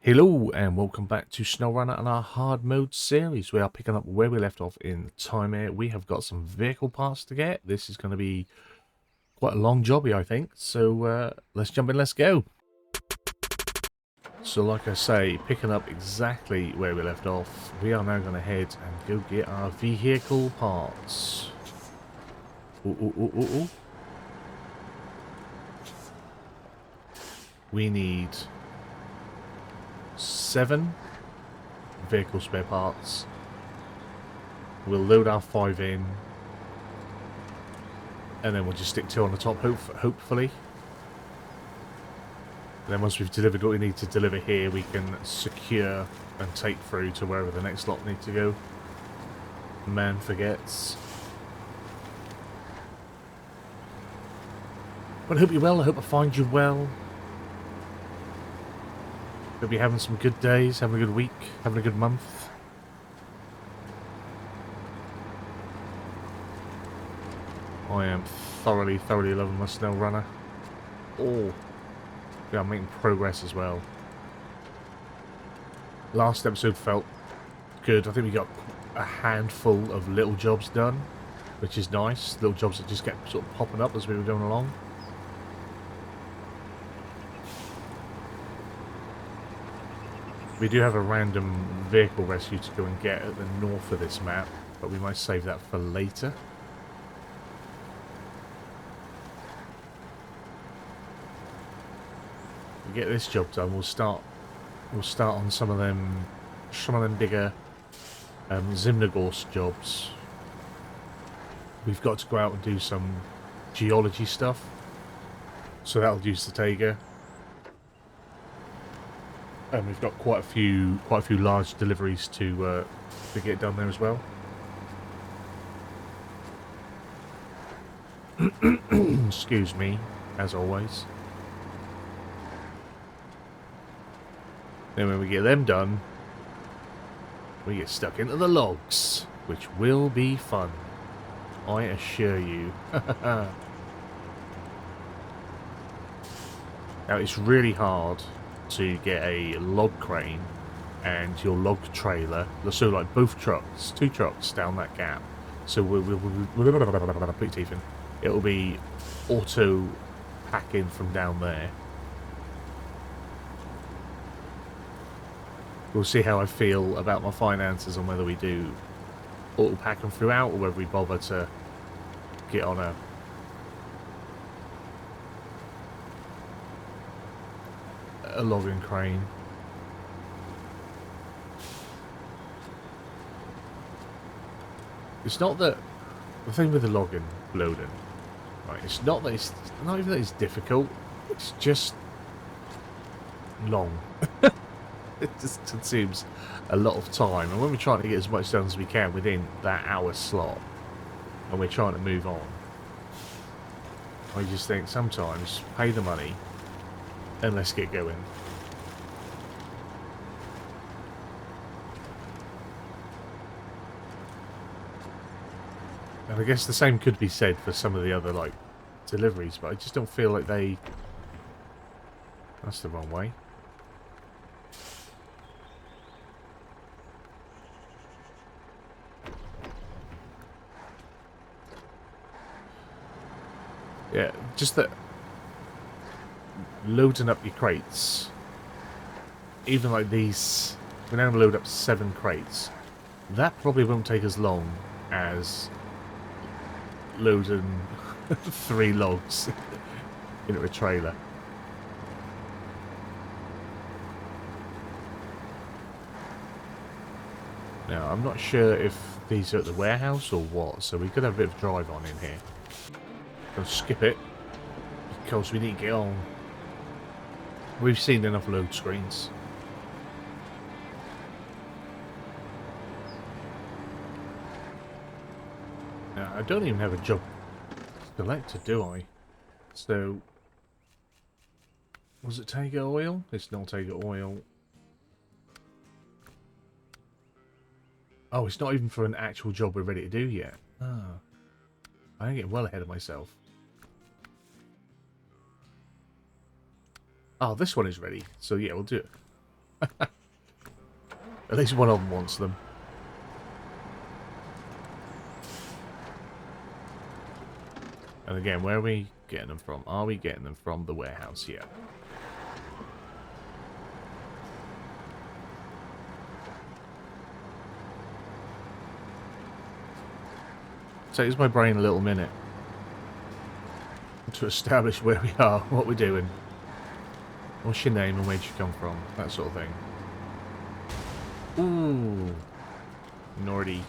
Hello and welcome back to SnowRunner and our hard mode series. We are picking up where we left off in Taymyr. We have got some vehicle parts to get. This is going to be quite a long jobby, I think. So let's jump in, let's go. So like I say, picking up exactly where we left off, we are now going to head and go get our vehicle parts. Ooh. We need 7 vehicle spare parts. We'll load our 5 in, and then we'll just stick 2 on the top, hopefully. And then once we've delivered what we need to deliver here, we can secure and take through to wherever the next lot need to go. Man forgets. But I hope you're well. I hope I find you well. Hope you're having some good days, having a good week, having a good month. I am thoroughly loving my SnowRunner. Oh, yeah, I'm making progress as well. Last episode felt good. I think we got a handful of little jobs done, which is nice. Little jobs that just kept sort of popping up as we were going along. We do have a random vehicle rescue to go and get at the north of this map, but we might save that for later. We get this job done, we'll start on some of them bigger Zimnagorsk jobs. We've got to go out and do some geology stuff, so that'll use the Taymyr. And we've got quite a few large deliveries to get done there as well. Excuse me, as always. Then when we get them done, we get stuck into the logs, which will be fun, I assure you. Now it's really hard to get a log crane and your log trailer, so like both trucks, 2 trucks down that gap. So we'll put your teeth in. It'll be auto packing from down there. We'll see how I feel about my finances on whether we do auto pack them throughout or whether we bother to get on a logging crane. It's not that the thing with the logging loading, right? It's not that it's not even that it's difficult. It's just long. It just consumes a lot of time, and when we're trying to get as much done as we can within that hour slot, and we're trying to move on, I just think sometimes pay the money and let's get going. And I guess the same could be said for some of the other like deliveries, but I just don't feel like they... That's the wrong way. Yeah, just that loading up your crates, even like these, we're now going to load up 7 crates. That probably won't take as long as loading 3 logs into a trailer. Now, I'm not sure if these are at the warehouse or what, so we could have a bit of drive on in here. Don't skip it, because we need to get on. We've seen enough load screens. Now, I don't even have a job selected, do I? So, was it Taymyr oil? It's not Taymyr oil. Oh, it's not even for an actual job we're ready to do yet. Ah, I'm getting well ahead of myself. Oh, this one is ready. So yeah, we'll do it. At least one of them wants them. And again, where are we getting them from? Are we getting them from the warehouse? Yeah. Takes my brain a little minute to establish where we are, what we're doing. What's your name and where'd you come from? That sort of thing. Ooh. Nordy.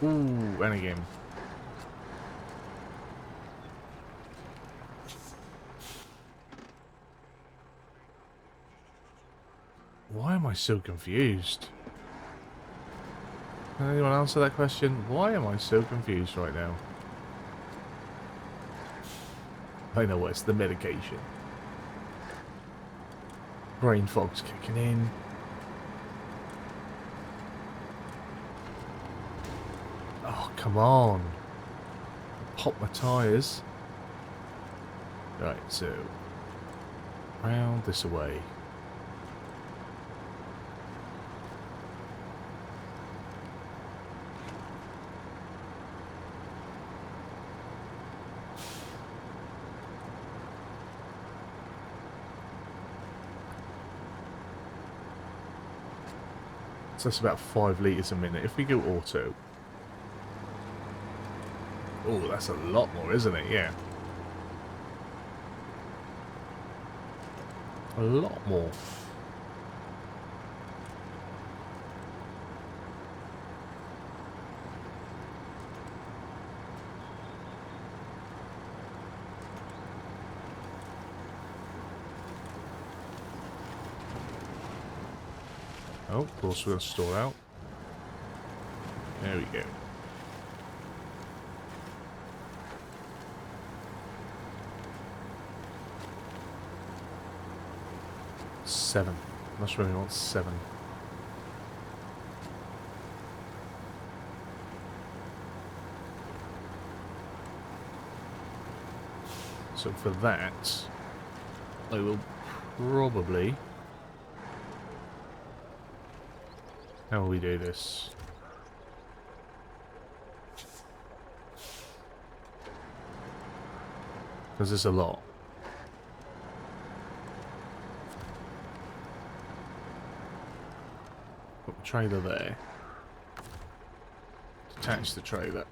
Ooh, and again. Why am I so confused? Can anyone answer that question? Why am I so confused right now? I know it's the medication. Brain fog's kicking in. Oh, come on. Pop my tyres. Right, so round this away. So that's about 5 litres a minute. If we go auto. Oh, that's a lot more, isn't it? Yeah. A lot more. Oh, of course we're going to store out. There we go. Seven. Not sure we want 7. So for that, I will probably... How will we do this? Because there's a lot. Put the trailer there. Detach the trailer.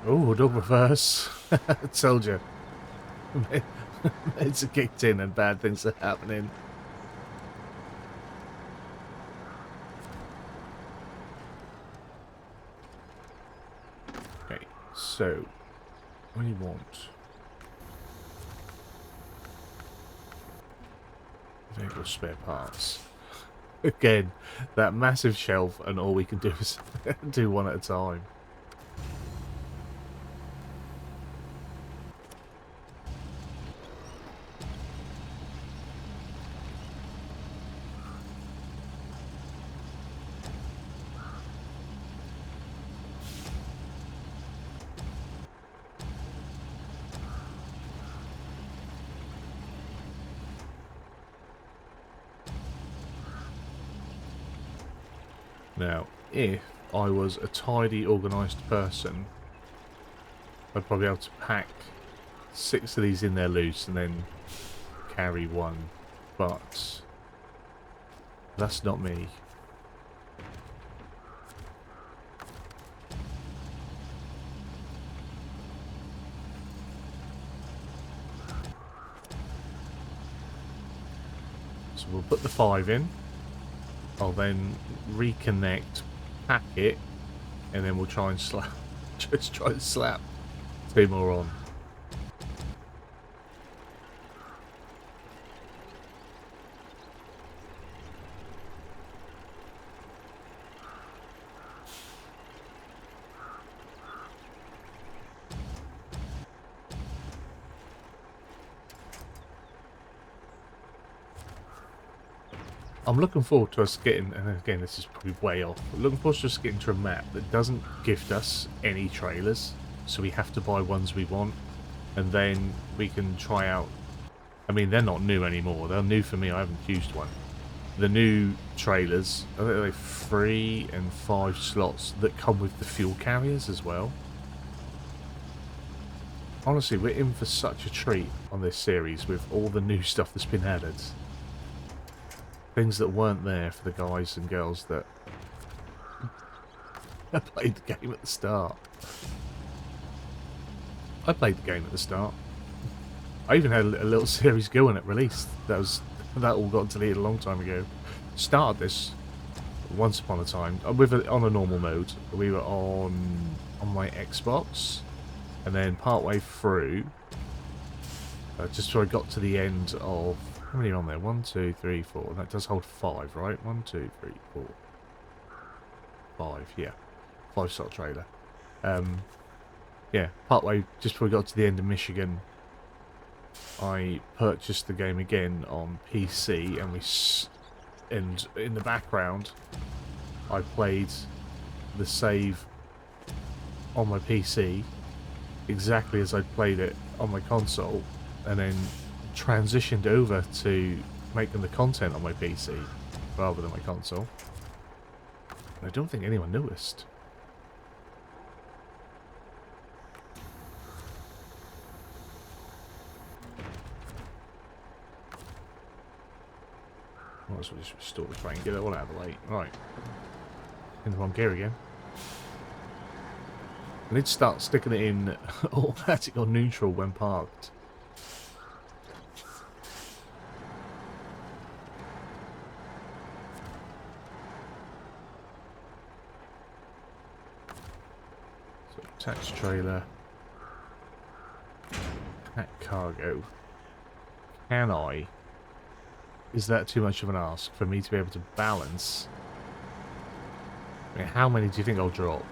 Oh, double reverse. I told you. It's kicked in and bad things are happening. Okay, so what do you want? Vehicle spare parts. Again, that massive shelf, and all we can do is do one at a time. Now, if I was a tidy, organised person, I'd probably be able to pack 6 of these in there loose and then carry one. But that's not me. So we'll put the 5 in. I'll then reconnect, pack it, and then we'll try and slap, just try and slap 2 more on. I'm looking forward to us getting, and again this is probably way off, but looking forward to us getting to a map that doesn't gift us any trailers, so we have to buy ones we want, and then we can try out I mean, they're not new anymore. They're new for me. I haven't used one. The new trailers, I think they're 3 and 5 slots that come with the fuel carriers as well. Honestly, we're in for such a treat on this series with all the new stuff that's been added. Things that weren't there for the guys and girls that played the game at the start. I played the game at the start. I even had a little series going at release. That all got deleted a long time ago. Started this once upon a time on a normal mode. We were on my Xbox, and then partway through, just so I got to the end of how many are on there? 1, 2, 3, 4. That does hold 5, right? 1, 2, 3, 4, 5. Yeah, 5-slot trailer. Yeah, partway just before we got to the end of Michigan, I purchased the game again on PC, and in the background, I played the save on my PC exactly as I played it on my console, and then transitioned over to making the content on my PC rather than my console. And I don't think anyone noticed. Might as well just restore the train, get it all out of the way. Right. In the wrong gear again. I need to start sticking it in automatic or neutral when parked. So, attached trailer. Pack cargo. Can I? Is that too much of an ask for me to be able to balance? I mean, how many do you think I'll drop?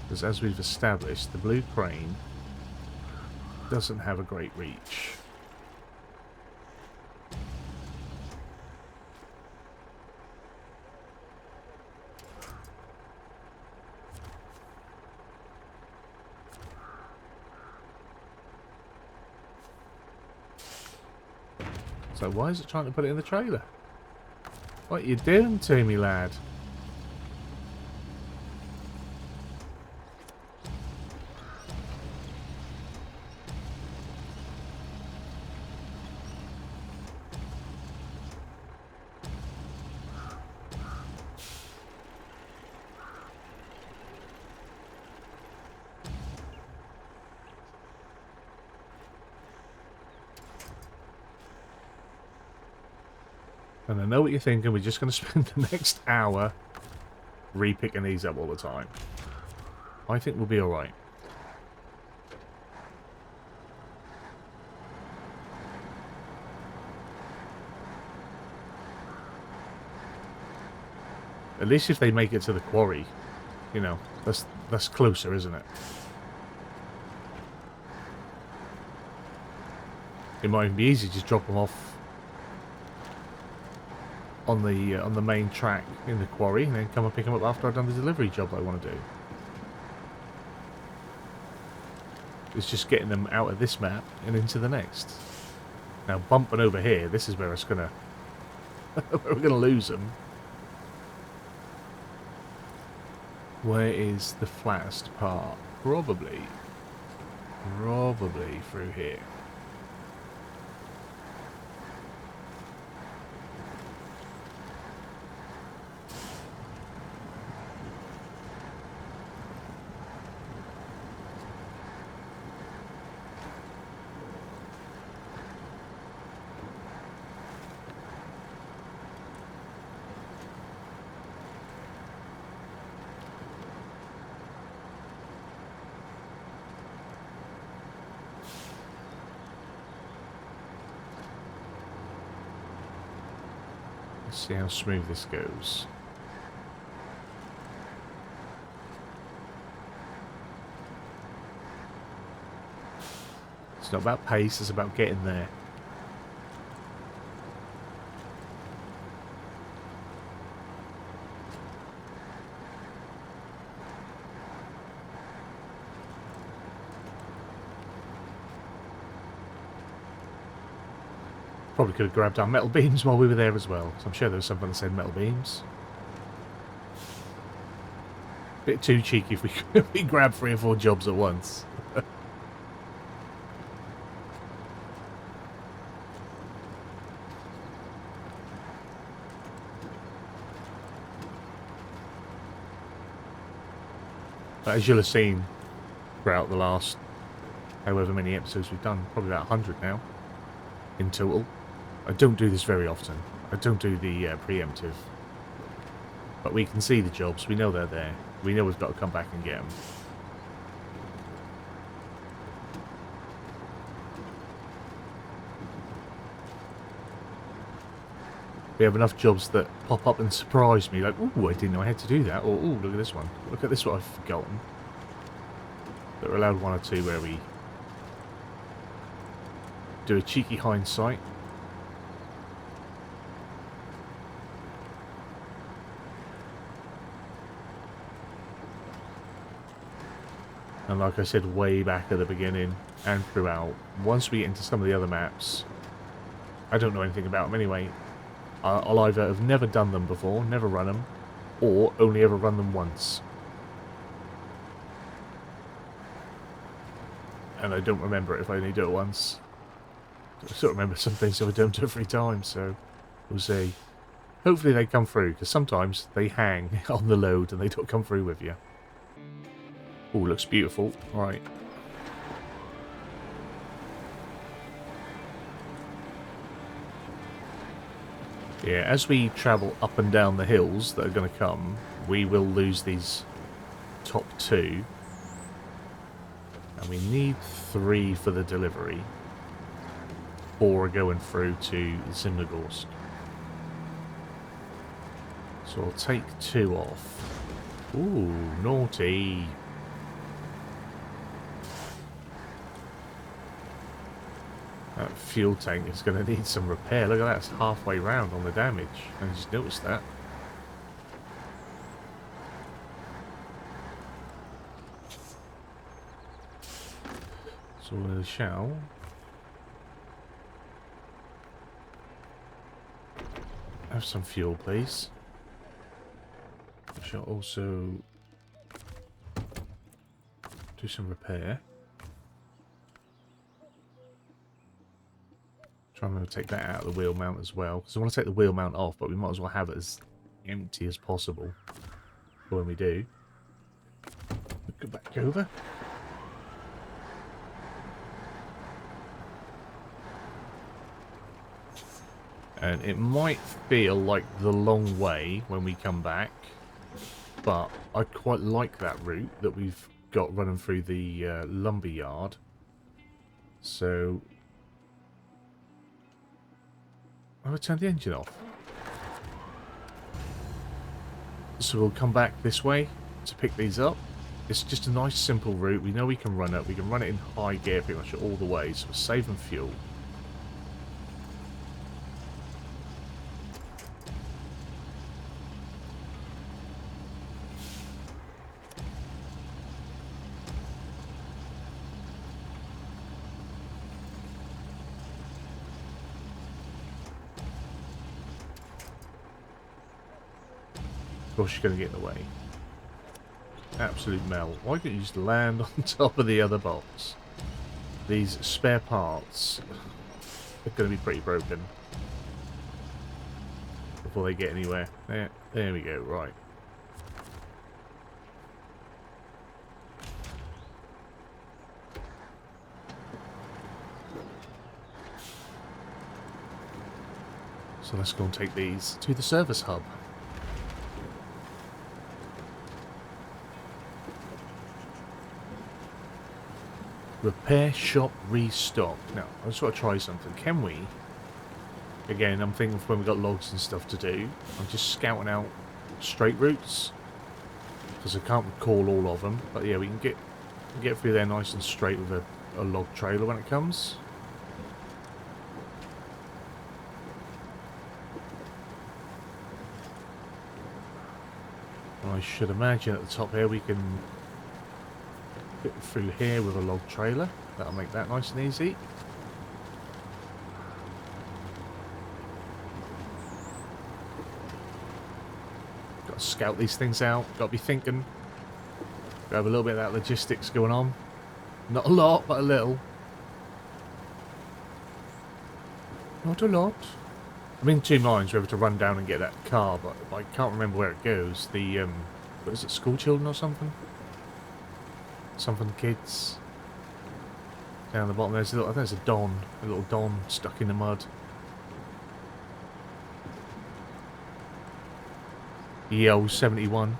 Because as we've established, the blue crane doesn't have a great reach. So why is it trying to put it in the trailer? What you doing to me, lad? And I know what you're thinking, we're just going to spend the next hour re-picking these up all the time. I think we'll be alright. At least if they make it to the quarry, you know, that's closer, isn't it? It might even be easy to just drop them off on the main track in the quarry, and then come and pick them up after I've done the delivery job that I want to do. It's just getting them out of this map and into the next. Now bumping over here, this is where it's gonna we're gonna lose them. Where is the flattest part? Probably through here. See how smooth this goes. It's not about pace, it's about getting there. Probably could have grabbed our metal beams while we were there as well. So I'm sure there was something that said metal beams. Bit too cheeky if we grab 3 or 4 jobs at once. But as you'll have seen throughout the last however many episodes we've done, probably about 100 now in total. I don't do this very often. I don't do the preemptive. But we can see the jobs. We know they're there. We know we've got to come back and get them. We have enough jobs that pop up and surprise me. Like, ooh, I didn't know I had to do that. Or, ooh, look at this one. Look at this one I've forgotten. But we're allowed 1 or 2 where we do a cheeky hindsight. And like I said way back at the beginning and throughout, once we get into some of the other maps, I don't know anything about them anyway. I'll either have never done them before, never run them, or only ever run them once. And I don't remember it if I only do it once. I sort of remember some things if I don't do it 3 times, so we'll see. Hopefully they come through, because sometimes they hang on the load and they don't come through with you. Oh, looks beautiful. Right. Yeah, as we travel up and down the hills that are going to come, we will lose these top 2. And we need 3 for the delivery. 4 are going through to Zimnogorsk. So I'll take 2 off. Ooh, naughty. That fuel tank is going to need some repair. Look at that, it's halfway round on the damage. I just noticed that. So we shall have some fuel, please. We shall also do some repair. I'm going to take that out of the wheel mount as well, because I want to take the wheel mount off, but we might as well have it as empty as possible for when we do. Go back over. And it might feel like the long way when we come back, but I quite like that route that we've got running through the lumber yard. So I will turn the engine off. So we'll come back this way to pick these up. It's just a nice simple route. We know we can run it. We can run it in high gear pretty much all the way. So we're saving fuel. Of course, you're going to get in the way. Absolute melt. Why don't you just land on top of the other box? These spare parts are going to be pretty broken before they get anywhere. There we go. Right. So let's go and take these to the service hub. Repair shop restock. Now, I just want to try something. Can we Again, I'm thinking when we've got logs and stuff to do, I'm just scouting out straight routes. Because I can't recall all of them. But yeah, we can get through there nice and straight with a log trailer when it comes. And I should imagine at the top here we can get through here with a log trailer. That'll make that nice and easy. Got to scout these things out. Got to be thinking. Got to have a little bit of that logistics going on. Not a lot, but a little. Not a lot. I'm in 2 minds whether to run down and get that car, but I can't remember where it goes. The, what is it, school children or something? Something kids. Down the bottom there's a little, I think there's a little Don stuck in the mud. EO 71.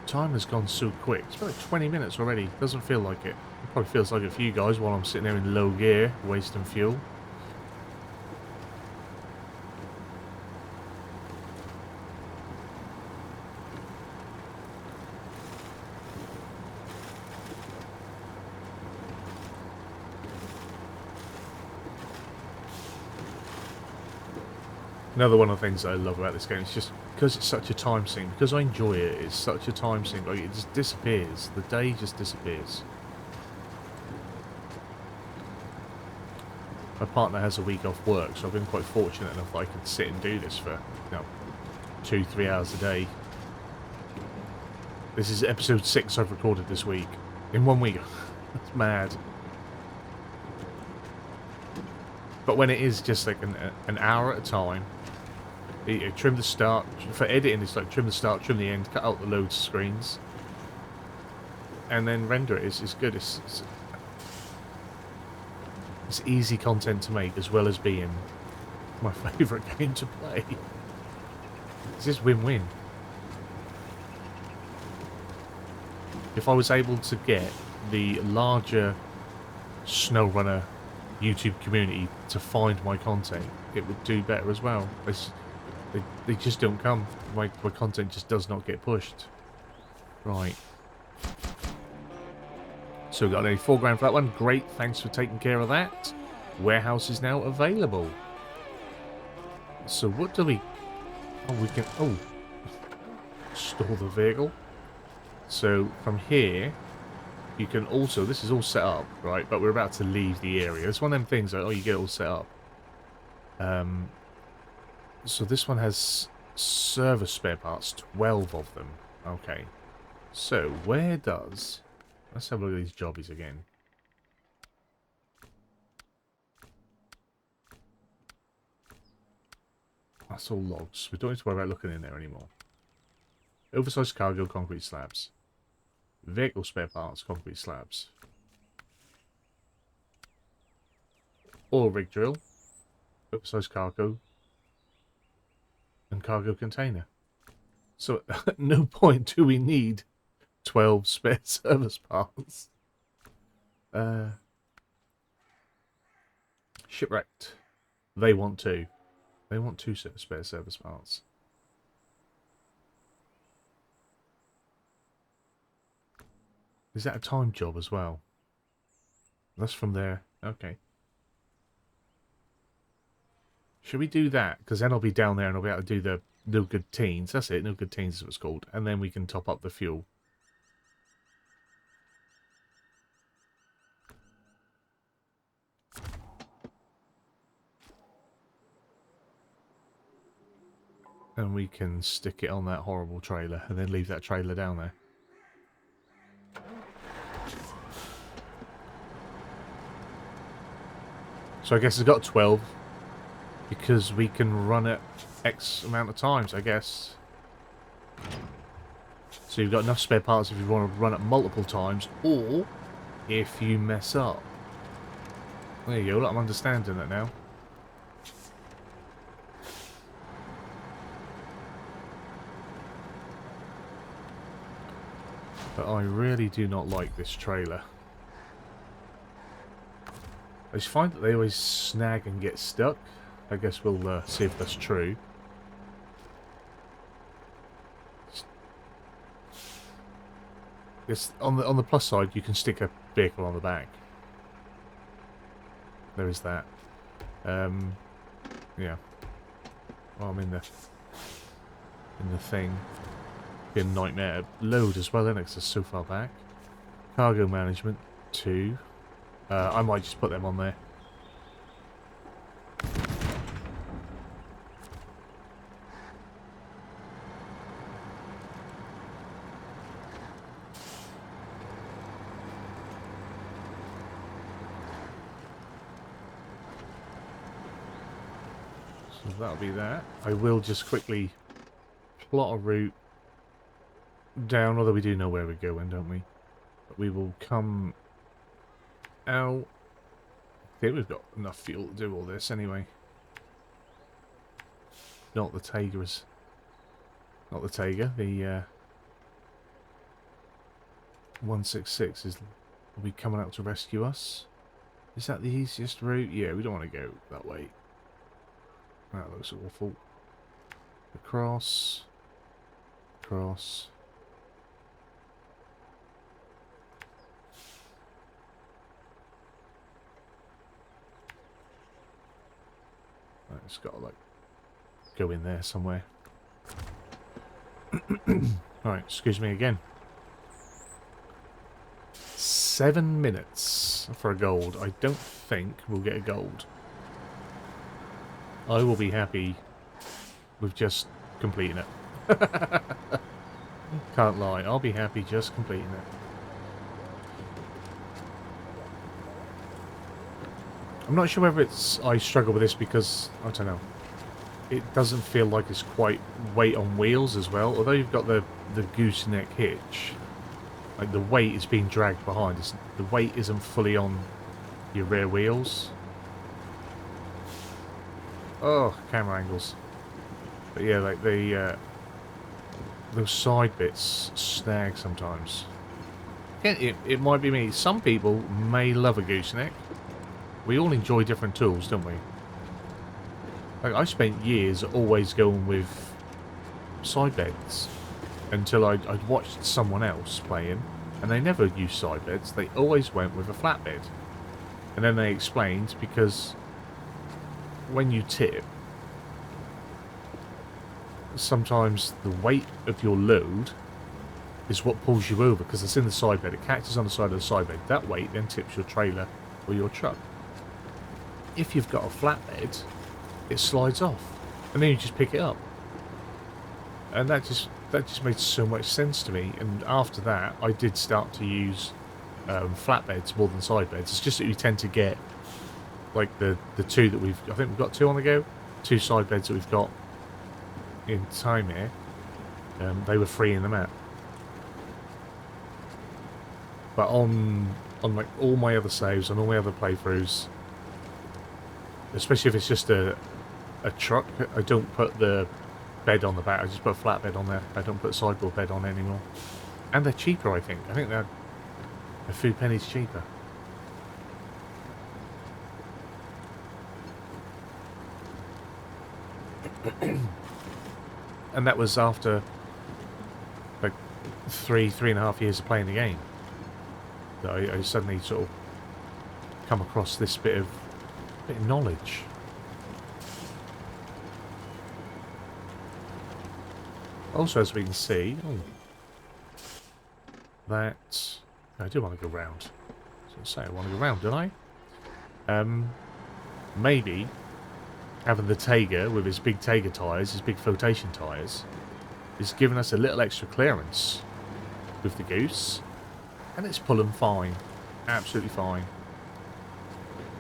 Time has gone so quick. It's about 20 minutes already. Doesn't feel like it. It probably feels like it for you guys while I'm sitting there in low gear, wasting fuel. Another one of the things that I love about this game is just because it's such a time sink, because I enjoy it, it's such a time sink, like it just disappears. The day just disappears. My partner has a week off work, so I've been quite fortunate enough that I can sit and do this for, you know, 2-3 hours a day. This is episode 6 I've recorded this week. In 1 week. That's mad. But when it is just like an hour at a time, you trim the start. For editing, it's like trim the start, trim the end, cut out the loads of screens, and then render it. It's good. It's easy content to make, as well as being my favourite game to play. It's just win-win. If I was able to get the larger SnowRunner YouTube community to find my content, it would do better as well. They just don't come. My content just does not get pushed. Right. So we got a $4 for that one. Great, thanks for taking care of that. Warehouse is now available. So what do we... Oh, we can... Oh. Store the vehicle. So from here, you can also... This is all set up, right? But we're about to leave the area. It's one of them things that, oh, you get it all set up. So this one has service spare parts, 12 of them. Okay. So where does... Let's have a look at these jobbies again. That's all logs. We don't need to worry about looking in there anymore. Oversized cargo, concrete slabs. Vehicle spare parts, concrete slabs. Oil rig drill. Oversized cargo. And cargo container. So at no point do we need 12 spare service parts. Shipwrecked. They want 2. They want 2 spare service parts. Is that a time job as well? That's from there. Okay. Should we do that? Because then I'll be down there and I'll be able to do the No Good Teens. That's it. No Good Teens is what it's called. And then we can top up the fuel. And we can stick it on that horrible trailer and then leave that trailer down there. So I guess it's got 12. Because we can run it X amount of times, I guess. So you've got enough spare parts if you want to run it multiple times, or if you mess up. There you go, look, I'm understanding that now. . But I really do not like this trailer. I just find that they always snag and get stuck. I guess we'll see if that's true. It's on the plus side, you can stick a vehicle on the back. There is that. Yeah. Well, I'm in the thing. Be a nightmare to load as well, then, because it's so far back. Cargo management 2. I might just put them on there. So that'll be that. I will just quickly plot a route down, although we do know where we're going, don't we? But we will come out. I think we've got enough fuel to do all this anyway. Not the Taygers. Not the Tayger. The 166 will be coming out to rescue us. Is that the easiest route? Yeah, we don't want to go that way. That looks awful. Across. Across. Right, it's got to, like, go in there somewhere. Alright, excuse me again. 7 minutes for a gold. I don't think we'll get a gold. I will be happy with just completing it. Can't lie, I'll be happy just completing it. I'm not sure whether it's I struggle with this because, I don't know, it doesn't feel like it's quite weight on wheels as well. Although you've got the gooseneck hitch, like the weight is being dragged behind. The weight isn't fully on your rear wheels. Oh, camera angles. But yeah, like those side bits snag sometimes. Again, it might be me. Some people may love a gooseneck. We all enjoy different tools, don't we? Like, I spent years always going with side beds until I'd watched someone else playing, and they never used side beds. They always went with a flatbed. And then they explained, because when you tip, sometimes the weight of your load is what pulls you over, because it's in the side bed. It catches on the side of the side bed. That weight then tips your trailer or your truck. If you've got a flatbed, it slides off, and then you just pick it up. And that just made so much sense to me. And after that, I did start to use flatbeds more than side beds. It's just that you tend to get, like, the two that I think we've got 2 on the go, 2 side beds that we've got in Taymyr. They were free in the map. But on like all my other saves, on all my other playthroughs, especially if it's just a truck, I don't put the bed on the back. I just put a flat bed on there. I don't put a sideboard bed on anymore. And they're cheaper, I think. I think they're a few pennies cheaper. And that was after like 3.5 years of playing the game. That I suddenly sort of come across this bit of knowledge. Also, as we can see, that I do want to go round. So I want to go round, don't I? Maybe having the Taygr with his big Taygr tyres, his big flotation tyres, is giving us a little extra clearance with the goose, and it's pulling fine, absolutely fine.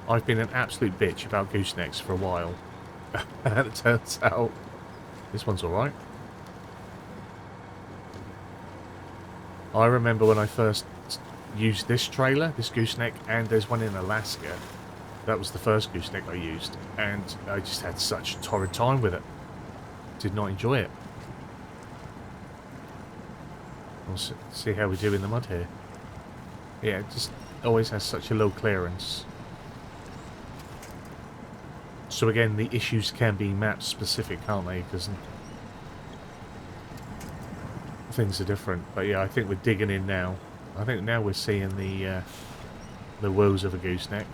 I've been an absolute bitch about goosenecks for a while, and it turns out this one's alright. I remember when I first used this trailer, this gooseneck, and there's one in Alaska. That was the first gooseneck I used, and I just had such a torrid time with it. Did not enjoy it. We'll see how we do in the mud here. Yeah, it just always has such a low clearance. So again, the issues can be map specific, can't they? Because things are different. But yeah, I think we're digging in now. I think now we're seeing the woes of a gooseneck.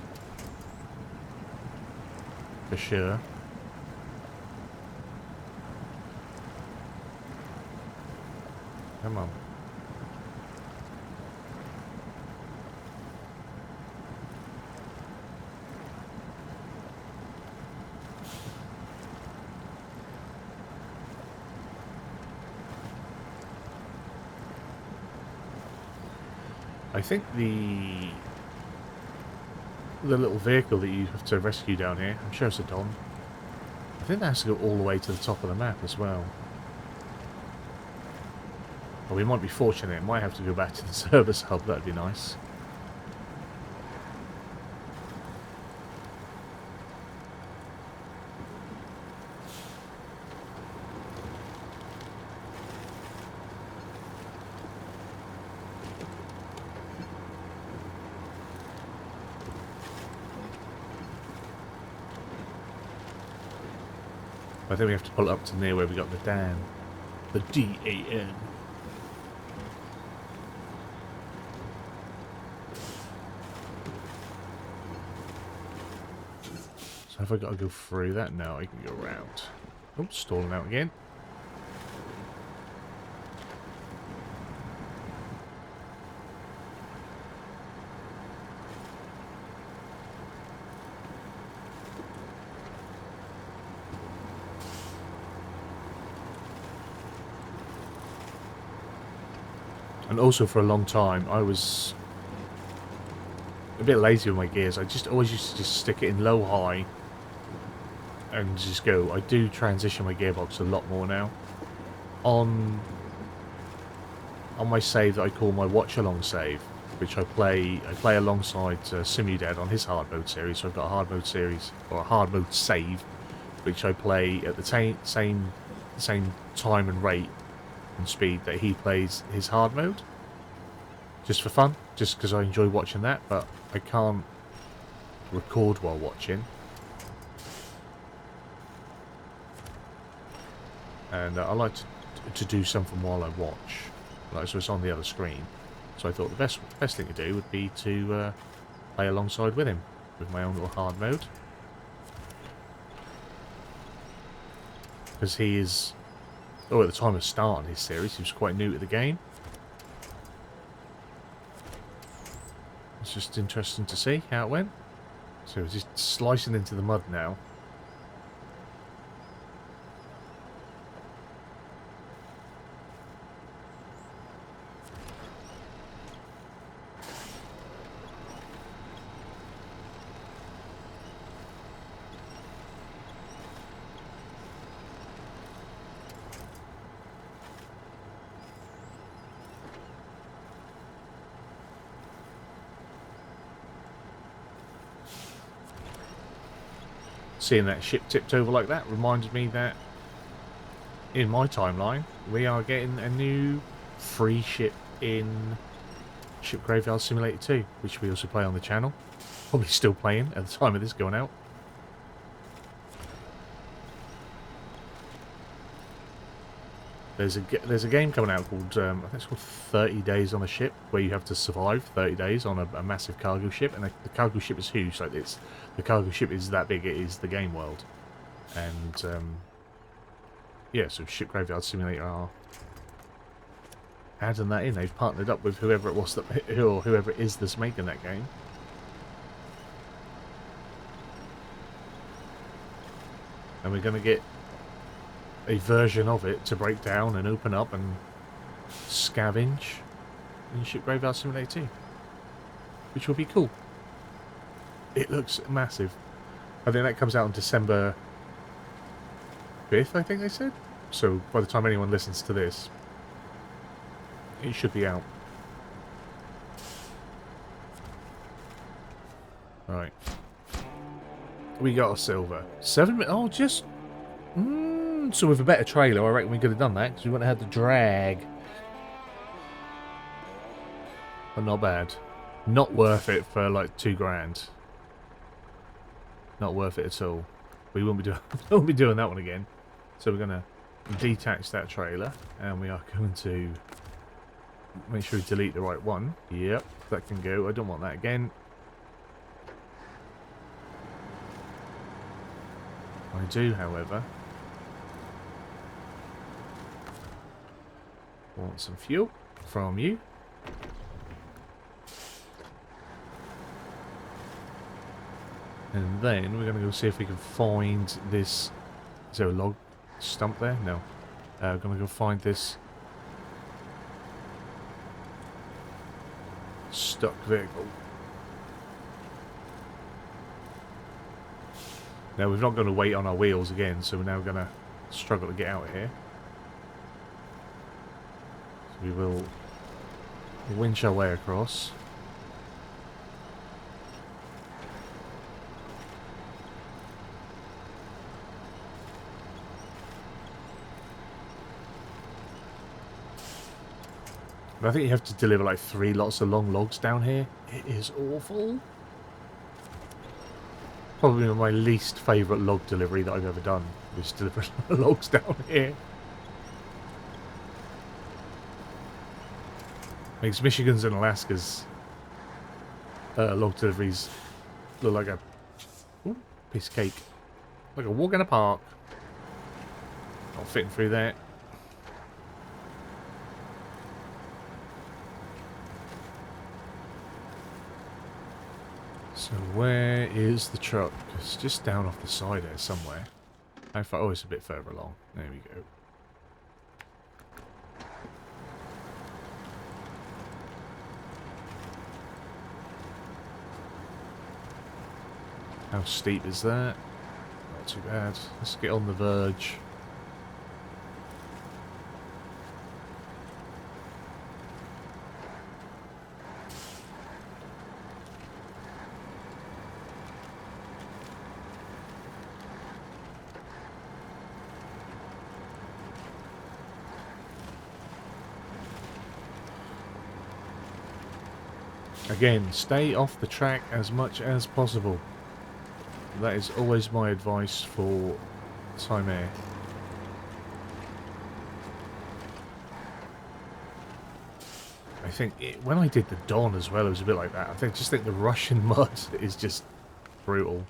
For sure. Come on. I think the little vehicle that you have to rescue down here, I'm sure it's a Don. I think that has to go all the way to the top of the map as well. Well, we might be fortunate. It might have to go back to the service hub. That'd be nice. I think we have to pull it up to near where we got the dam. The D-A-N. So have I got to go through that? No, I can go around. Oh, stalling out again. And also for a long time, I was a bit lazy with my gears. I just always used to just stick it in low, high, and just go. I do transition my gearbox a lot more now. On my save that I call my watch along save, which I play alongside Simudad on his hard mode series. So I've got a hard mode series or a hard mode save, which I play at the same time and rate and speed that he plays his hard mode, just for fun, just because I enjoy watching that, but I can't record while watching, and I like to do something while I watch, like, so it's on the other screen. So I thought the best thing to do would be to play alongside with him with my own little hard mode, because he is. Oh, at the time of starting his series, he was quite new to the game. It's just interesting to see how it went. So we're just slicing into the mud now. Seeing that ship tipped over like that reminded me that in my timeline we are getting a new free ship in Ship Graveyard Simulator 2, which we also play on the channel. Probably still playing at the time of this going out. There's a game coming out called I think it's called 30 Days on a Ship, where you have to survive 30 days on a massive cargo ship, and the cargo ship is huge. Like the cargo ship is that big. It is the game world, and yeah. So Ship Graveyard Simulator are adding that in. They've partnered up with whoever it was or whoever it is that's making that game. And we're going to get a version of it to break down and open up and scavenge in Ship Graveyard Simulator 2, which will be cool. It looks massive. I think that comes out on December 5th, I think they said. So by the time anyone listens to this, it should be out. Right. We got a silver. 7 minutes. Oh, just... So with a better trailer, I reckon we could have done that, because we wouldn't have had the drag. but not bad. Not worth it for like 2 grand. Not worth it at all. We won't be doing won't be doing that one again. So we're gonna detach that trailer and we are going to make sure we delete the right one. Yep, that can go. I don't want that again. I do, however, want some fuel from you. And then we're going to go see if we can find this... Is there a log stump there? No. We're going to go find this stuck vehicle. Now, we've not got to wait on our wheels again, so we're now going to struggle to get out of here. So we will winch our way across. I think you have to deliver like 3 lots of long logs down here. It is awful. Probably my least favourite log delivery that I've ever done was delivering logs down here. Makes Michigan's and Alaska's log deliveries look like a piece of cake. Like a walk in a park. Not fitting through that. So where is the truck? It's just down off the side there somewhere. How far? Oh, it's a bit further along. There we go. How steep is that? Not too bad. Let's get on the verge. Again, stay off the track as much as possible. That is always my advice for Taymyr. I think when I did the Dawn as well, it was a bit like that. I just think the Russian mud is just brutal.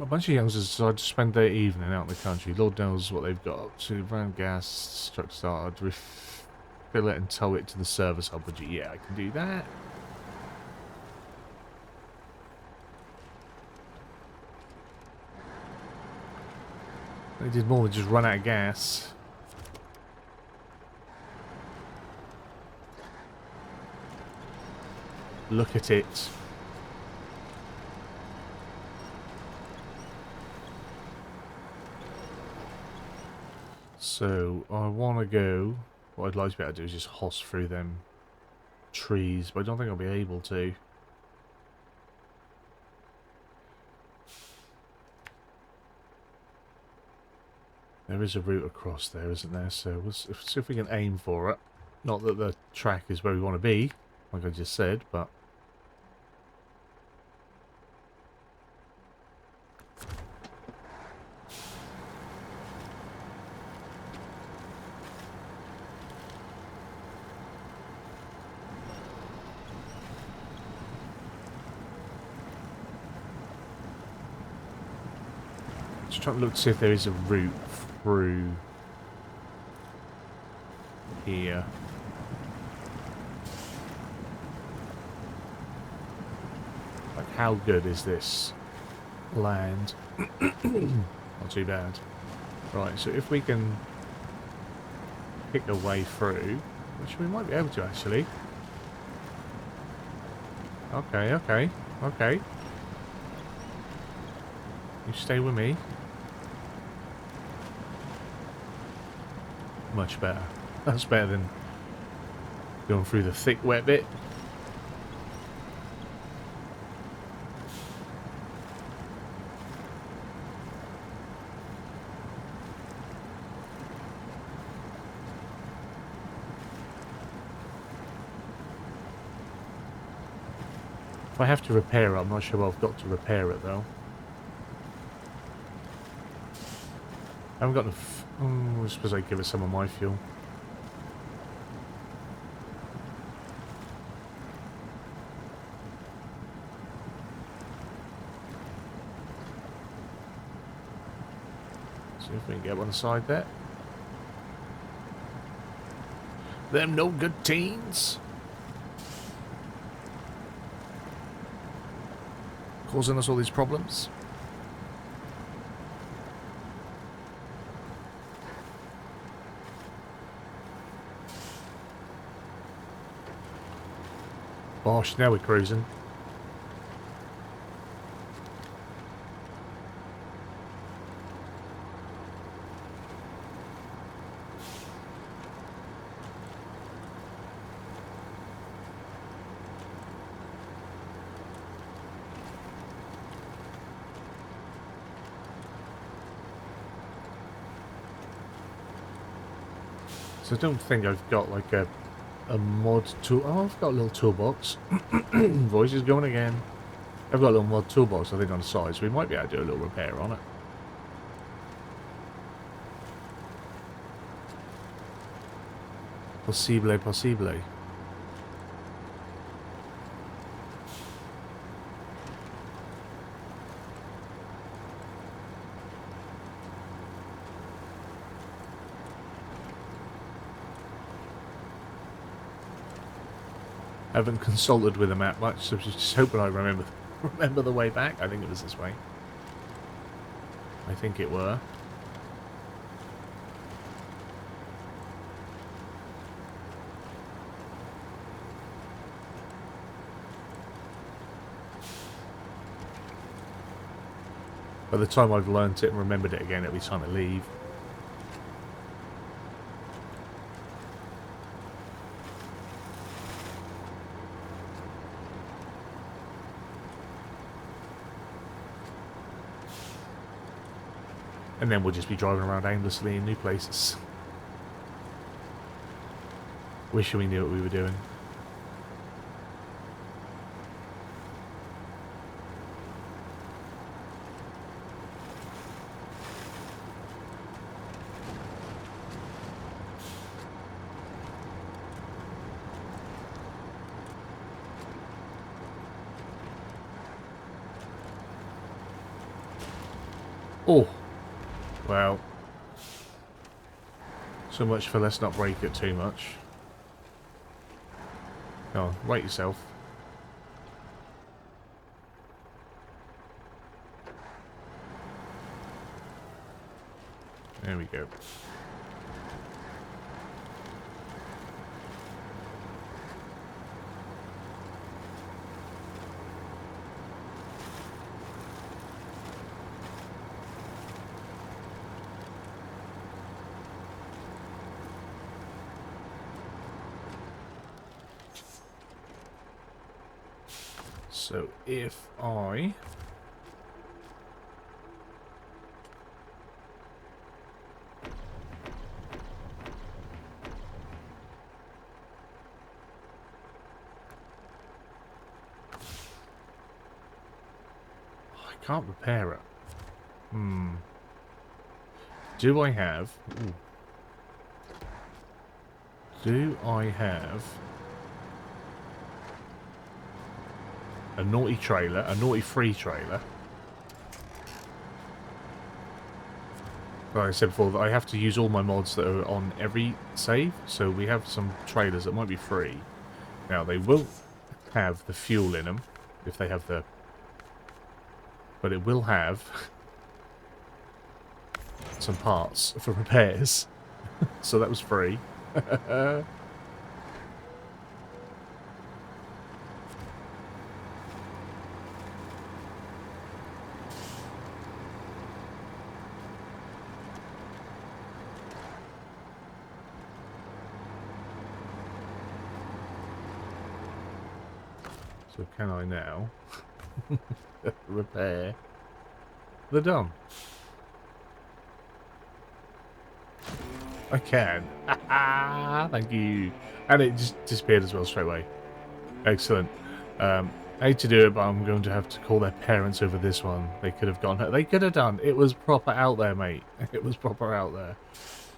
A bunch of youngsters decide to spend their evening out in the country. Lord knows what they've got up to. Van gas, truck started, refill it and tow it to the service hub. Would you? Yeah, I can do that. They did more than just run out of gas. Look at it. So, I want to go... What I'd like to be able to do is just hoss through them trees, but I don't think I'll be able to. There is a route across there, isn't there? So, we'll see if we can aim for it. Not that the track is where we want to be, like I just said, but... Just trying to look to see if there is a route through here. Like, how good is this land? Not too bad. Right, so if we can pick a way through, which we might be able to actually. Okay, okay, okay. You stay with me. Much better. That's better than going through the thick, wet bit. If I have to repair it, I'm not sure I've got to repair it, though. I haven't got enough... I suppose I'd give it some of my fuel. See if we can get one aside there. Them no good teens. Causing us all these problems. Bosh, now we're cruising. So I don't think I've got like a mod tool. Oh, I've got a little toolbox. Voice is going again. I've got a little mod toolbox, I think, on the side, so we might be able to do a little repair on it. Possible, possible. I haven't consulted with the map much, so just hoping I remember the way back. I think it was this way. I think it were. By the time I've learnt it and remembered it again, it'll be time to leave. And then we'll just be driving around aimlessly in new places. Wishing we knew what we were doing. Oh! Well, so much for let's not break it too much. Come on, wait yourself. There we go. So if I can't repair it. Do I have... Ooh. Do I have a naughty trailer, a naughty free trailer? Like I said before, I have to use all my mods that are on every save, so we have some trailers that might be free. Now, they won't have the fuel in them, if they have the... But it will have some parts for repairs. So that was free. So can I now repair the dump? I can. Thank you. And it just disappeared as well straight away. Excellent. I hate to do it, but I'm going to have to call their parents over this one. They could have gone. They could have done. It was proper out there, mate. It was proper out there.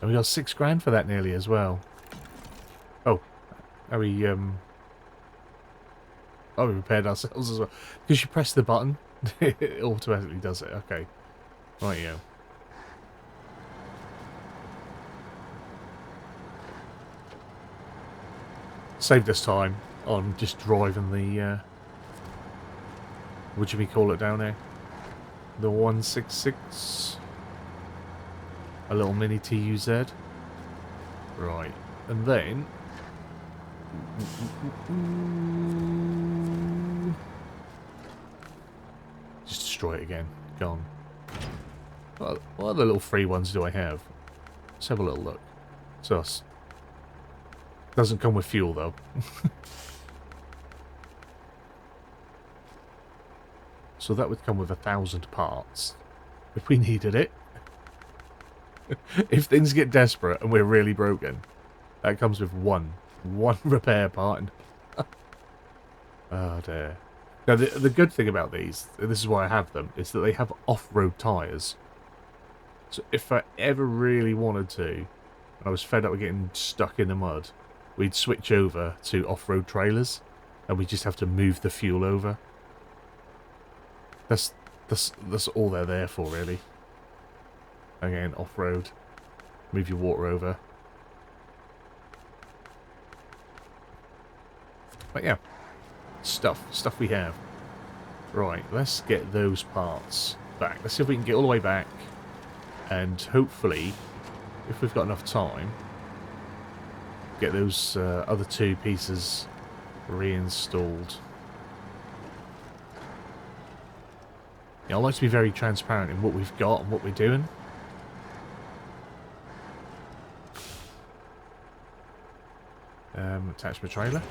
And we got 6 grand for that nearly as well. Oh, are we oh, we repaired ourselves as well. Because you press the button, it automatically does it. Okay. Right, yeah. Saved us time on just driving the, what should we call it down there? The 166? A little mini TUZ. Right. And then... just destroy it again. Gone. What other little free ones do I have? Let's have a little look. Sus. Doesn't come with fuel, though. So that would come with 1,000 parts. If we needed it. If things get desperate and we're really broken, that comes with one repair part. Oh dear. Now the good thing about these, this is why I have them, is that they have off-road tyres. So if I ever really wanted to, and I was fed up with getting stuck in the mud, we'd switch over to off-road trailers, and we just have to move the fuel over. That's all they're there for, really. Again, off-road. Move your water over. But yeah, stuff we have. Right, let's get those parts back. Let's see if we can get all the way back, and hopefully, if we've got enough time, get those other 2 pieces reinstalled. Yeah, I like to be very transparent in what we've got and what we're doing. Attach my trailer.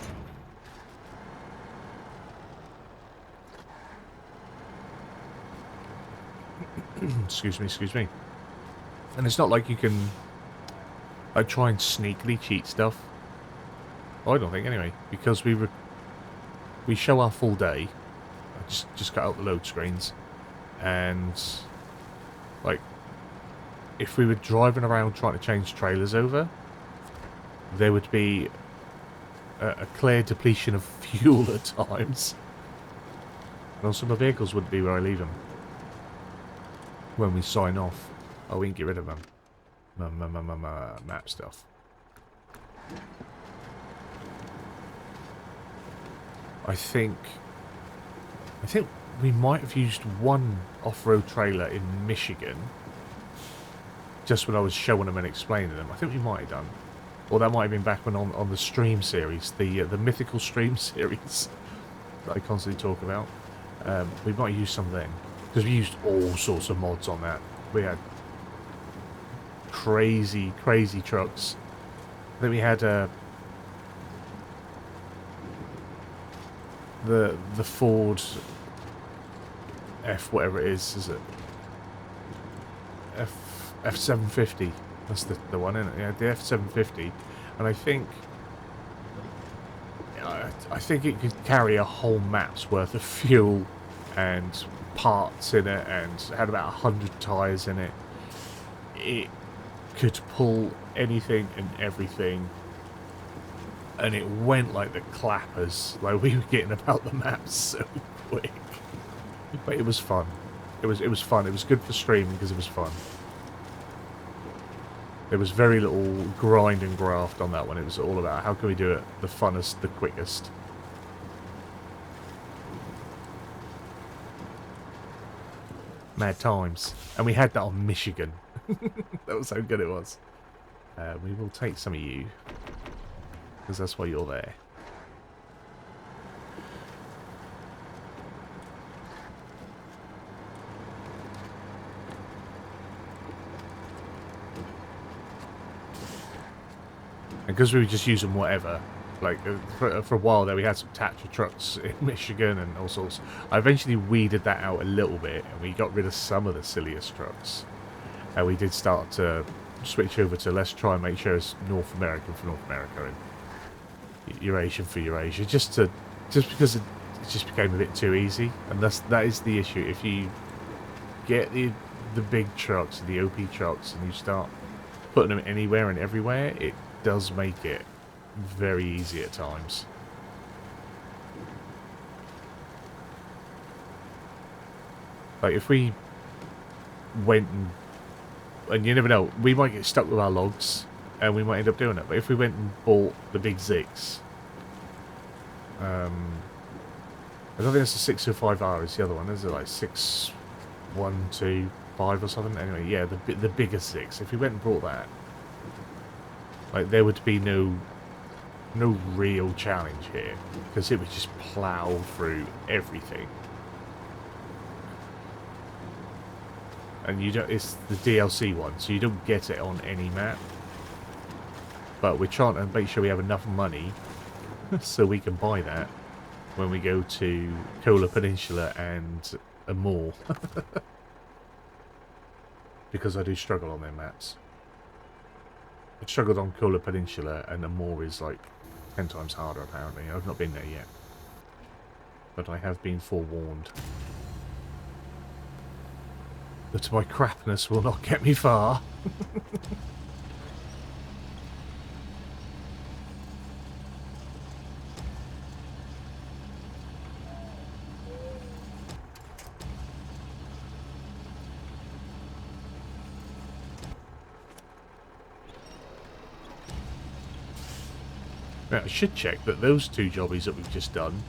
Excuse me. And it's not like you can like try and sneakily cheat stuff. Oh, I don't think anyway, because we show our full day. I just cut out the load screens, and like if we were driving around trying to change trailers over, there would be a clear depletion of fuel at times. And also my vehicles wouldn't be where I leave them when we sign off. Oh, we can get rid of them. Map stuff. I think we might have used one off-road trailer in Michigan just when I was showing them and explaining them. I think we might have done. Or that might have been back when on the stream series, the mythical stream series that I constantly talk about. We might use some then, because we used all sorts of mods on that. We had crazy trucks. Then we had the Ford F whatever it is it F750? That's the one, isn't it? Yeah, the F750, and I think it could carry a whole map's worth of fuel and parts in it, and had about 100 tyres in it. It could pull anything and everything, and it went like the clappers. Like, we were getting about the map so quick, but it was fun. It was fun. It was good for streaming because it was fun. There was very little grind and graft on that one. It was all about how can we do it the funnest, the quickest. Mad times. And we had that on Michigan. That was how good it was. We will take some of you, because that's why you're there. And because we were just using whatever, like for a while there we had some Tatcha trucks in Michigan and all sorts. I eventually weeded that out a little bit, and we got rid of some of the silliest trucks. And we did start to switch over to, let's try and make sure it's North American for North America and Eurasian for Eurasia, just because it just became a bit too easy, and that is the issue. If you get the big trucks, the OP trucks, and you start putting them anywhere and everywhere, it does make it very easy at times. Like if we went and you never know, we might get stuck with our logs and we might end up doing it. But if we went and bought the big zigs, I don't think it's a 605R, it's the other one. Is it like 6125 or something? Anyway, yeah, the bigger six. If we went and brought that, like there would be no real challenge here because it would just plow through everything. And you don't, it's the DLC one, so you don't get it on any map. But we're trying to make sure we have enough money so we can buy that when we go to Kola Peninsula and Amur. Because I do struggle on their maps. I struggled on Kola Peninsula, and Amur is like 10 times harder apparently. I've not been there yet. But I have been forewarned. But my crapness will not get me far. Now, I should check that those two jobbies that we've just done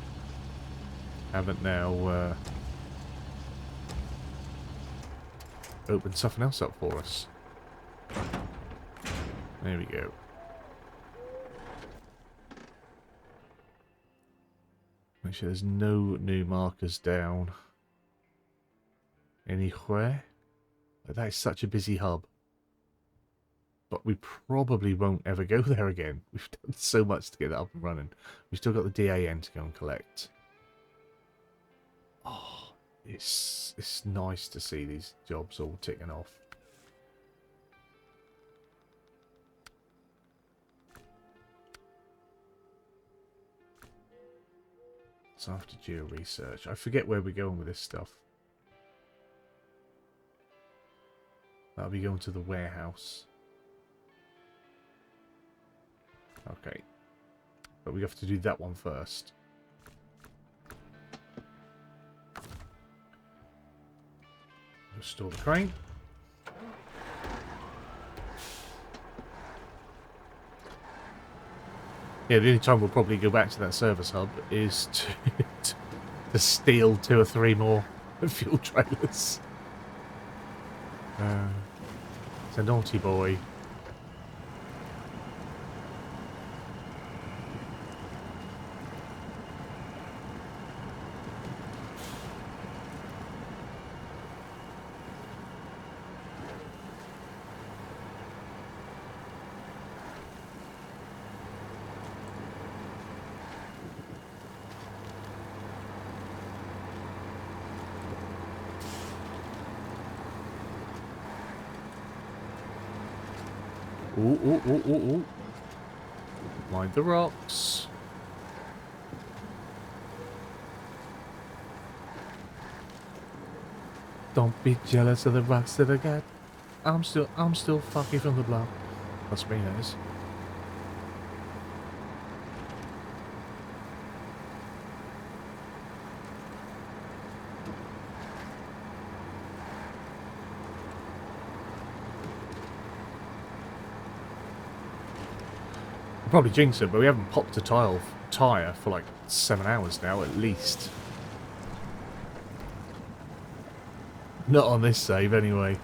haven't now opened something else up for us. There we go. Make sure there's no new markers down anywhere. That is such a busy hub. But we probably won't ever go there again. We've done so much to get that up and running. We've still got the DAN to go and collect. Oh, it's nice to see these jobs all ticking off. So after geo research, I forget where we're going with this stuff. That'll be going to the warehouse. Okay. But we have to do that one first. Restore the crane. Yeah, the only time we'll probably go back to that service hub is to steal 2 or 3 more fuel trailers. It's a naughty boy. Ooh, ooh, ooh, ooh, ooh. Mind the rocks. Don't be jealous of the rocks that I got. I'm still fucking from the block. That's me, that is. Probably jinx it, but we haven't popped a tyre for like 7 hours now at least. Not on this save anyway.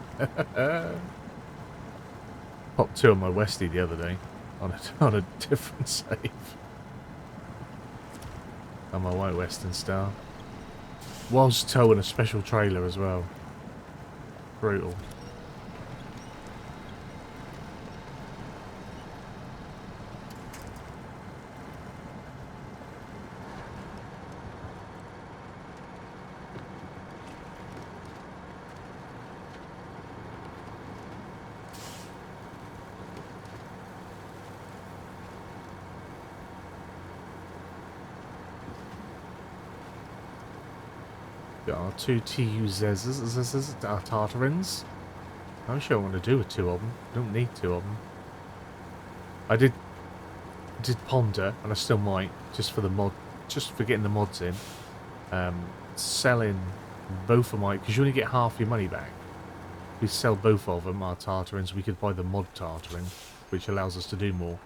Popped 2 on my Westie the other day on a different save. On my White Western Star. Was towing a special trailer as well. Brutal. Got our two TUZs, our Tartarans. I'm sure I want to do with two of them. I don't need two of them. I did ponder, and I still might, just for the mod, just for getting the mods in, selling both of my, because you only get half your money back. We sell both of them, our Tartarans. We could buy the mod Tartaran, which allows us to do more.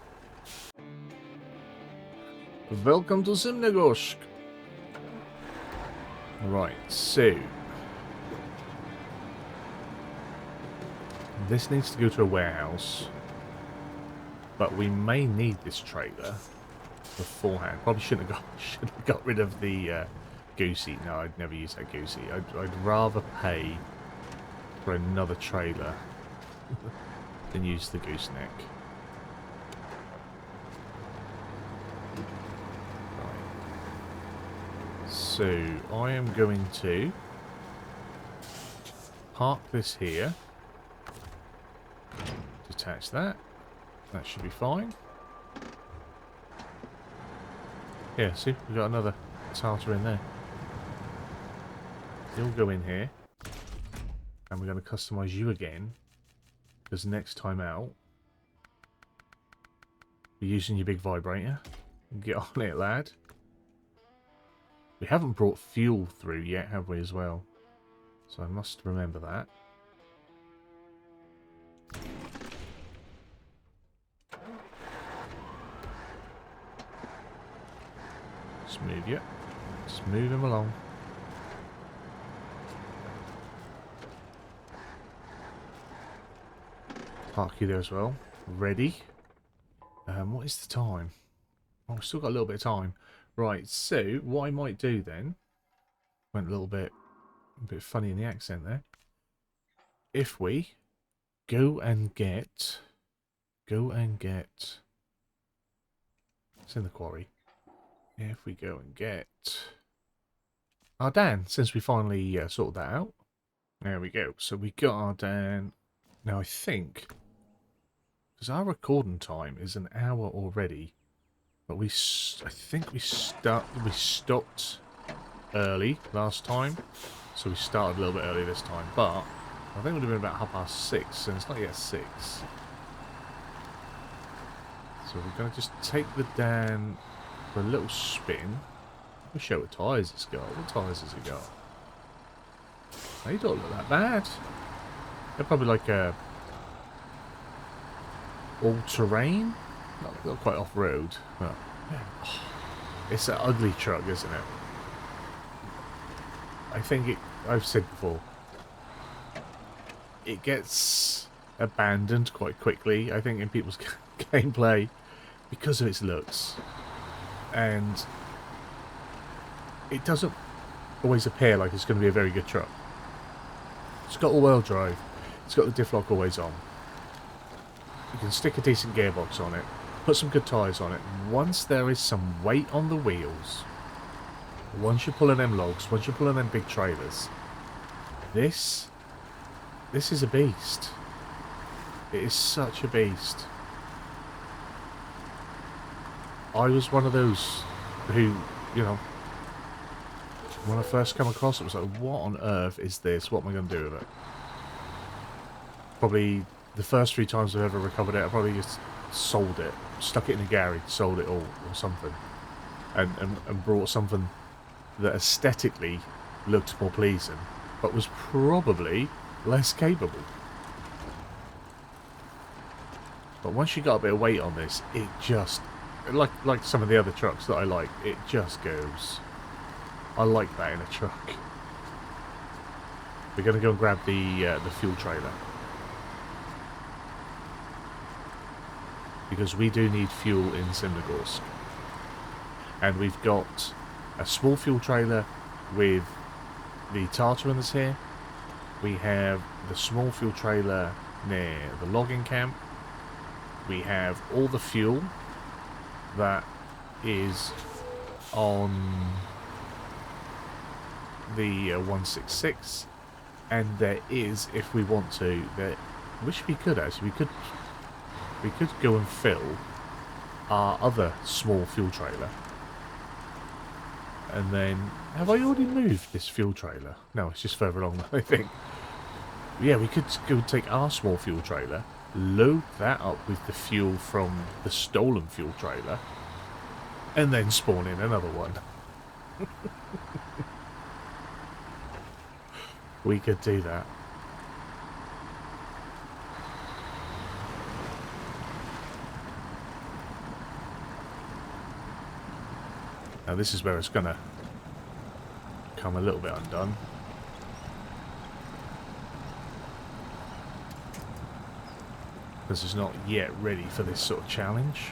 Welcome to Simnegorsk. Right, so this needs to go to a warehouse, but we may need this trailer beforehand. Probably should have got rid of the goosey. No, I'd never use that goosey. I'd rather pay for another trailer than use the gooseneck. So I am going to park this here, detach that, that should be fine. Yeah, see, we've got another Tartar in there. You'll go in here, and we're going to customise you again, because next time out, you're using your big vibrator. Get on it, lad. We haven't brought fuel through yet, have we, as well? So I must remember that. Just move you. Just move him along. Park you there as well. Ready. What is the time? Oh, we've still got a little bit of time. Right, so what I might do then, went a bit funny in the accent there. If we go and get, it's in the quarry. If we go and get our Dan, since we finally sorted that out. There we go. So we got our Dan. Now I think, because our recording time is an hour already. But I think we stopped early last time, so we started a little bit early this time. But I think it would have been about 6:30, and it's not yet 6. So we're going to just take the Dan for a little spin. We'll show what tyres it's got. What tyres has it got? They don't look that bad. They're probably like a all-terrain. Not quite off-road, but yeah. It's an ugly truck, isn't it? I think I've said before, it gets abandoned quite quickly, I think, in people's gameplay because of its looks. And it doesn't always appear like it's going to be a very good truck. It's got all-wheel drive. It's got the diff lock always on. You can stick a decent gearbox on it. Put some good tyres on it. Once there is some weight on the wheels, once you're pulling them logs, once you're pulling them big trailers, this is a beast. It is such a beast. I was one of those who, you know, when I first come across it, was like, what on earth is this? What am I going to do with it? Probably the first 3 times I've ever recovered it, I probably just sold it. Stuck it in a garage, sold it all, or something, and brought something that aesthetically looked more pleasing, but was probably less capable. But once you got a bit of weight on this, it just, like some of the other trucks that I like, it just goes. I like that in a truck. We're going to go and grab the fuel trailer. Because we do need fuel in Simnegorsk. And we've got a small fuel trailer with the Tartaran that's here. We have the small fuel trailer near the logging camp. We have all the fuel that is on the 166. And there is, if we want to, which we could actually, we could go and fill our other small fuel trailer And then, have I already moved this fuel trailer? No, it's just further along, I think. Yeah, we could go take our small fuel trailer, load that up with the fuel from the stolen fuel trailer, and then spawn in another one. We could do that. Now this is where it's going to come a little bit undone. Because it's not yet ready for this sort of challenge.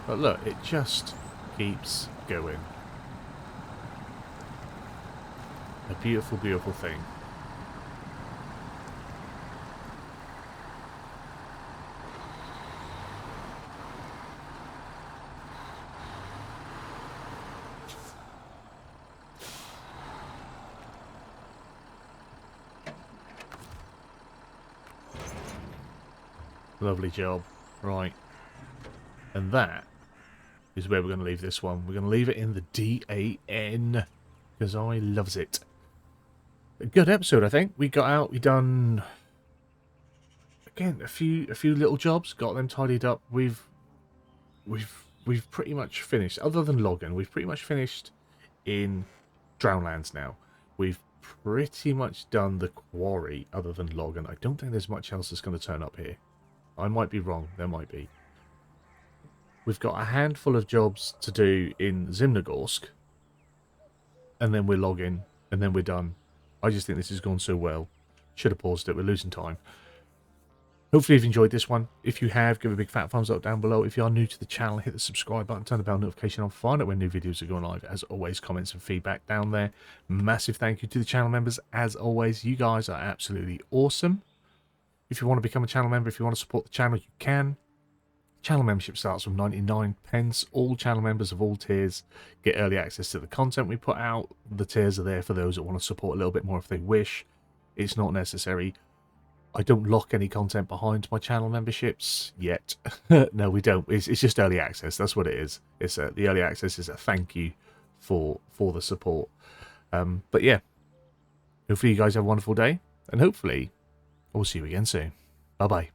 But look, it just keeps going. A beautiful, beautiful thing. Lovely job. Right. And that is where we're going to leave this one. We're going to leave it in the DAN. Because I loves it. A good episode, I think. We got out, we done... Again, a few little jobs. Got them tidied up. We've pretty much finished. Other than logging, we've pretty much finished in Drownlands now. We've pretty much done the quarry other than logging. I don't think there's much else that's going to turn up here. I might be wrong. There might be. We've got a handful of jobs to do in Zimnogorsk. And then we're logging. And then we're done. I just think this has gone so well. Should have paused it. We're losing time. Hopefully you've enjoyed this one. If you have, give a big fat thumbs up down below. If you are new to the channel, hit the subscribe button, turn the bell notification on, find out when new videos are going live. As always, comments and feedback down there. Massive thank you to the channel members. As always, you guys are absolutely awesome. If you want to become a channel member, if you want to support the channel, you can. Channel membership starts from 99 pence. All channel members of all tiers get early access to the content we put out. The tiers are there for those that want to support a little bit more if they wish. It's not necessary. I don't lock any content behind my channel memberships yet. No, we don't. It's just early access. That's what it is. It's the early access is a thank you for the support. But yeah, hopefully you guys have a wonderful day, and hopefully we'll see you again soon. Bye bye.